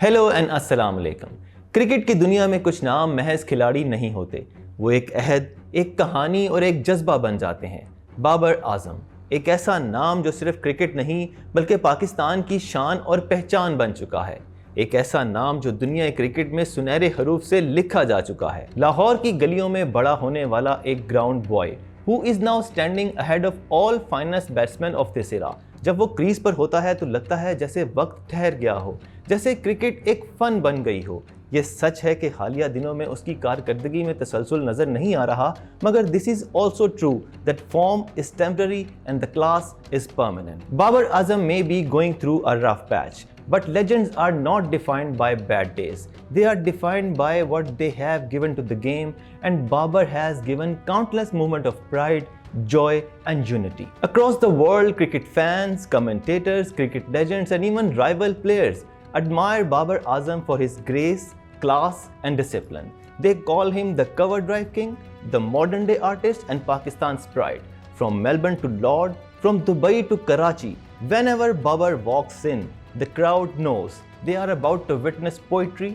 Hello and अस्सलाम वालेकुम। Cricket की दुनिया में कुछ नाम महज खिलाड़ी नहीं होते, वो एक अहद, एक कहानी और एक जज्बा बन जाते हैं। बाबर आजम एक ऐसा नाम जो सिर्फ क्रिकेट नहीं बल्कि पाकिस्तान की शान और पहचान बन चुका है। एक ऐसा नाम जो दुनिया क्रिकेट में सुनहरे हरूफ से लिखा जा चुका है। लाहौर की गलियों में बड़ा होने वाला एक ground boy who is now standing ahead of all finest batsman of this era. जब वो क्रीज पर होता है तो लगता है जैसे वक्त ठहर गया हो, जैसे क्रिकेट एक फन बन गई हो। ये सच है कि हालिया दिनों में उसकी कारकर्दगी में तसलसल नजर नहीं आ रहा, मगर this is also true that form is temporary and the class is permanent. Babar Azam may be going through a rough patch, but legends are not defined by bad days. They are defined by what they have given to the game, and Babar has given countless moments of pride, joy and unity. Across the world, cricket fans, commentators, cricket legends and even rival players admire Babar Azam for his grace, class and discipline. They call him the cover drive king, the modern day artist and Pakistan's pride. From Melbourne to Lord, from Dubai to Karachi, whenever Babar walks in, the crowd knows they are about to witness poetry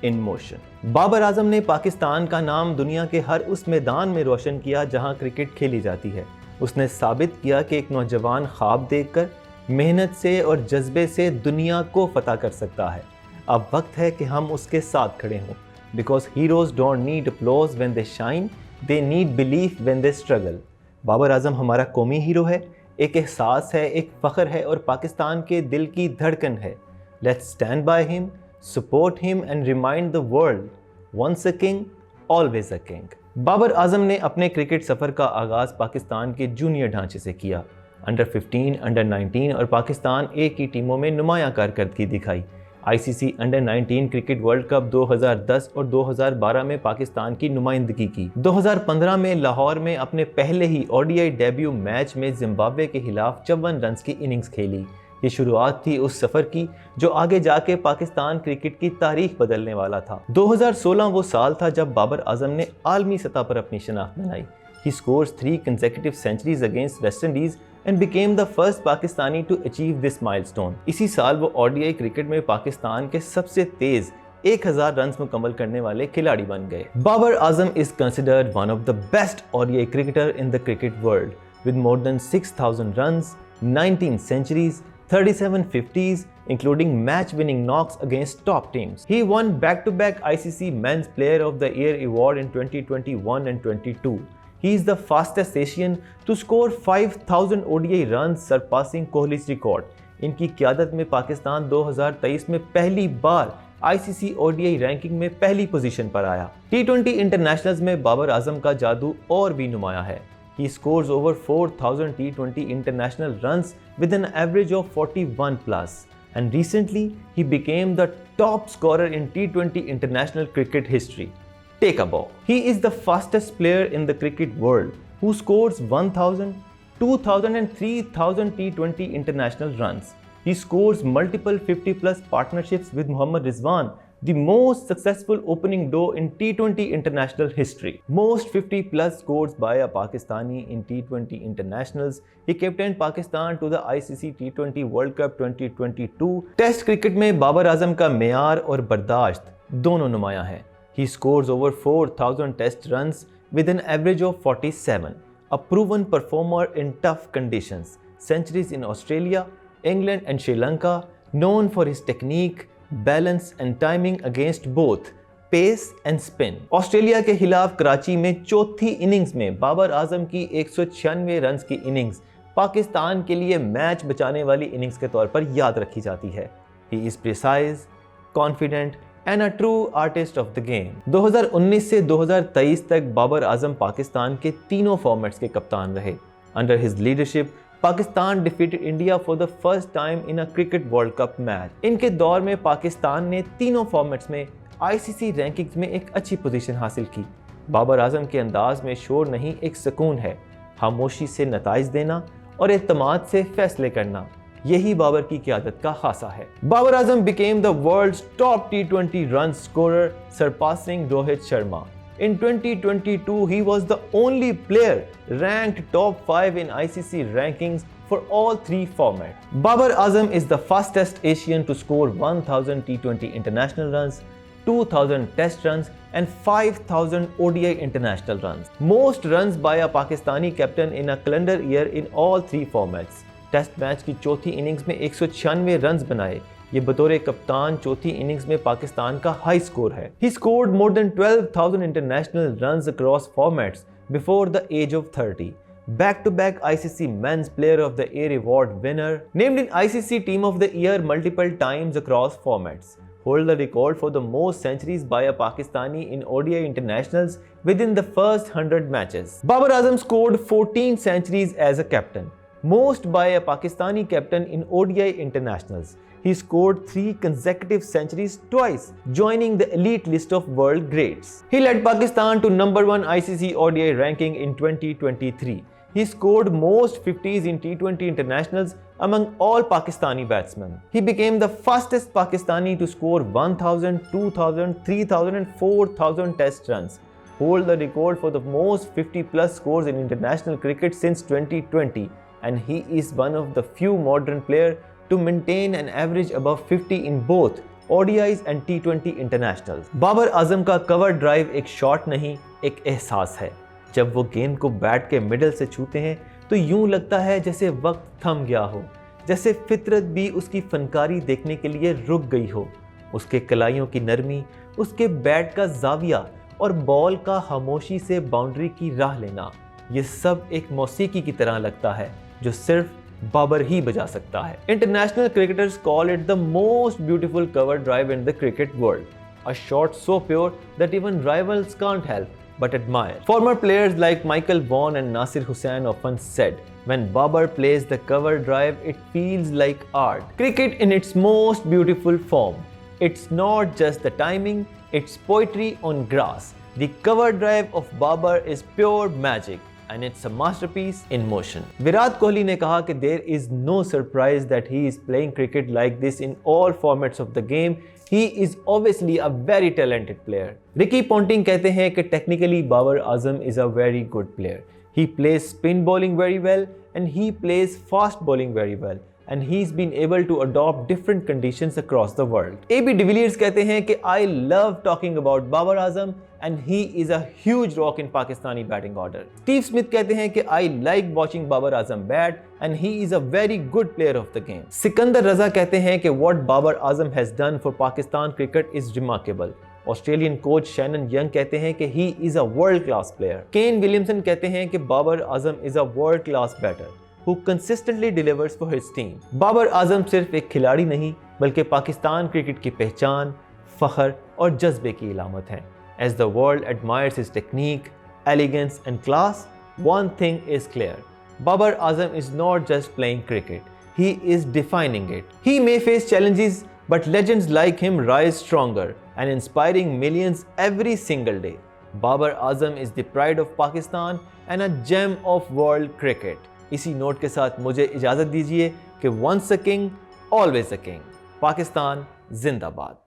in motion. Babar Azam ने पाकिस्तान का नाम दुनिया के हर उस मैदान में रोशन किया जहां क्रिकेट खेली जाती है। उसने साबित किया कि एक नौजवान ख्वाब देखकर मेहनत से और जज्बे से दुनिया को फतह कर सकता है। अब वक्त है कि हम उसके साथ खड़े हों, because heroes don't need applause when they shine, they need belief when they struggle. Babar Azam हमारा कौमी हीरो है, एक एहसास है, एक फ़ख्र है और पाकिस्तान के दिल की धड़कन है। Let's stand by him, support him and remind the world, once a king always a king. Babar Azam ने अपने क्रिकेट सफ़र का आगाज़ पाकिस्तान के जूनियर ढांचे से किया। अंडर 15, अंडर 19 और पाकिस्तान ए की टीमों में नुमायां कारकर्दगी दिखाई। ICC under 19 cricket world cup 2010 और 2012 में पाकिस्तान की नुमाइंदगी की। 2015 में लाहौर में अपने पहले ही ओडीआई डेब्यू मैच में जिम्बाब्वे के खिलाफ 54 रन की इनिंग्स खेली। ये शुरुआत थी उस सफ़र की जो आगे जाके पाकिस्तान क्रिकेट की तारीख बदलने वाला था। 2016 वो साल था जब बाबर आजम ने आलमी सतह पर अपनी शनाख्त बनाई। He scores 3 consecutive centuries against West Indies and became the first Pakistani to achieve this milestone. इसी साल वो ओडीआई क्रिकेट में पाकिस्तान के सबसे तेज 1000 रन मुकम्मल करने वाले खिलाड़ी बन गए। Babar Azam is considered one of the best ODI cricketer in the cricket world with more than 6000 runs, 19 centuries, 37 50s, including match-winning knocks against top teams. He won back-to-back ICC Men's Player of the Year award in 2021 and 22. He is the fastest Asian to score 5000 ODI runs, surpassing Kohli's record. इनकी क़यादत में पाकिस्तान 2023 में पहली बार ICC ODI ranking में पहली position पर आया। T20 internationals में बाबर आजम का जादू और भी नुमाया है। He scores over 4000 T20 international runs with an average of 41 plus. And recently, he became the top scorer in T20 international cricket history. Take a bow. He is the fastest player in the cricket world who scores 1000, 2000 and 3000 T20 international runs. He scores multiple 50-plus partnerships with Mohammad Rizwan, the most successful opening duo in T20 international history. Most 50-plus scores by a Pakistani in T20 internationals. He captained Pakistan to the ICC T20 World Cup 2022. Test cricket में बाबर आजम का मेयार और बर्दाश्त दोनों नुमाया है। He scores over 4000 test runs with an average of 47. A proven performer in tough conditions. Centuries in Australia, England and Sri Lanka, known for his technique, balance and timing against both pace and spin. Australia के खिलाफ कराची में चौथी innings में बाबर आजम की 196 run की innings Pakistan के लिए match बचाने वाली इनिंग्स के तौर पर याद रखी जाती है। He is precise, confident and a true artist of the game. 2019 से 2023 तक बाबर आजम पाकिस्तान के तीनों फॉर्मेट्स के कप्तान रहे। Under his leadership, Pakistan defeated India for the first time in a cricket World Cup match. इनके दौर में पाकिस्तान ने तीनों फॉर्मेट्स में ICC रैंकिंग्स में एक अच्छी पोजीशन हासिल की। बाबर आजम के अंदाज में शोर नहीं, एक सुकून है, खामोशी से नताइज देना और एतमाद से फैसले करना। यही बाबर की क़यादत का खासा है। Babar Azam became the world's top T20 run scorer, surpassing Rohit Sharma. In 2022, he was the only player ranked top 5 in ICC rankings for all three formats. Babar Azam is the fastest Asian to score 1000 T20 international runs, 2000 test runs and 5000 ODI international runs. Most runs by a Pakistani captain in a calendar year in all three formats. Test match की चौथी innings में 196 runs बनाए। ये बतौर कप्तान चौथी innings में पाकिस्तान का हाई स्कोर है। He scored more than 12,000 international runs across formats before the age of 30. Back-to-back ICC Men's Player of the Year award winner, named in ICC Team of the Year multiple times across formats. Hold the record for the most centuries by a Pakistani in ODI internationals within the first 100 matches. Babar Azam scored 14 centuries as a captain, most by a Pakistani captain in ODI internationals. He scored 3 consecutive centuries twice, joining the elite list of world greats. He led Pakistan to #1 ICC ODI ranking in 2023. He scored most 50s in T20 internationals among all Pakistani batsmen. He became the fastest Pakistani to score 1000, 2000, 3000 and 4000 test runs. Hold the record for the most 50+ scores in international cricket since 2020, and he is one of the few modern players to maintain an average above 50 in both ODIs and T20 internationals. Babar Azam का cover drive एक shot नहीं, एक एहसास है। जब वो गेंद को बैट के मिडल से छूते हैं तो यूं लगता है जैसे वक्त थम गया हो, जैसे फितरत भी उसकी फनकारी देखने के लिए रुक गई हो। उसके कलाइयों की नरमी, उसके बैट का जाविया और बॉल का खामोशी से बाउंड्री की राह लेना, ये सब एक मौसीकी की तरह लगता है जो सिर्फ बाबर ही बजा सकता है। International cricketers call it the most beautiful cover drive in the cricket world, a shot so pure that even rivals can't help but admire. Former players like Michael Vaughan and Nasir Hussain often said, when Babar plays the cover drive, it feels like art. Cricket in its most beautiful form. It's not just the timing, it's poetry on grass. The cover drive of Babar is pure magic, and it's a masterpiece in motion. Virat Kohli ने कहा कि there is no surprise that he is playing cricket like this in all formats of the game. He is obviously a very talented player. Ricky Ponting कहते हैं कि technically Babar Azam is a very good player. He plays spin bowling very well and he plays fast bowling very well. And he's been able to adopt different conditions across the world. AB de Villiers कहते हैं कि I love talking about Babar Azam and he is a huge rock in Pakistani batting order. Steve Smith कहते हैं कि I like watching Babar Azam bat and he is a very good player of the game. Sikandar रजा कहते हैं कि what Babar Azam has done for Pakistan cricket is remarkable. Australian coach Shannon young कहते हैं कि he is a world class player. Kane Williamson कहते हैं कि Babar Azam is a world class batter who consistently delivers for his team. Babar Azam सिर्फ एक खिलाड़ी नहीं बल्कि पाकिस्तान क्रिकेट की पहचान, फख्र और जज्बे की इलामत हैं. As the world admires his technique, elegance and class, one thing is clear. Babar Azam is not just playing cricket, he is defining it. He may face challenges, but legends like him rise stronger and inspiring millions every single day. Babar Azam is the pride of Pakistan and a gem of world cricket. इसी note के साथ मुझे इजाज़त दीजिए कि once a king, always a king. Pakistan जिंदाबाद.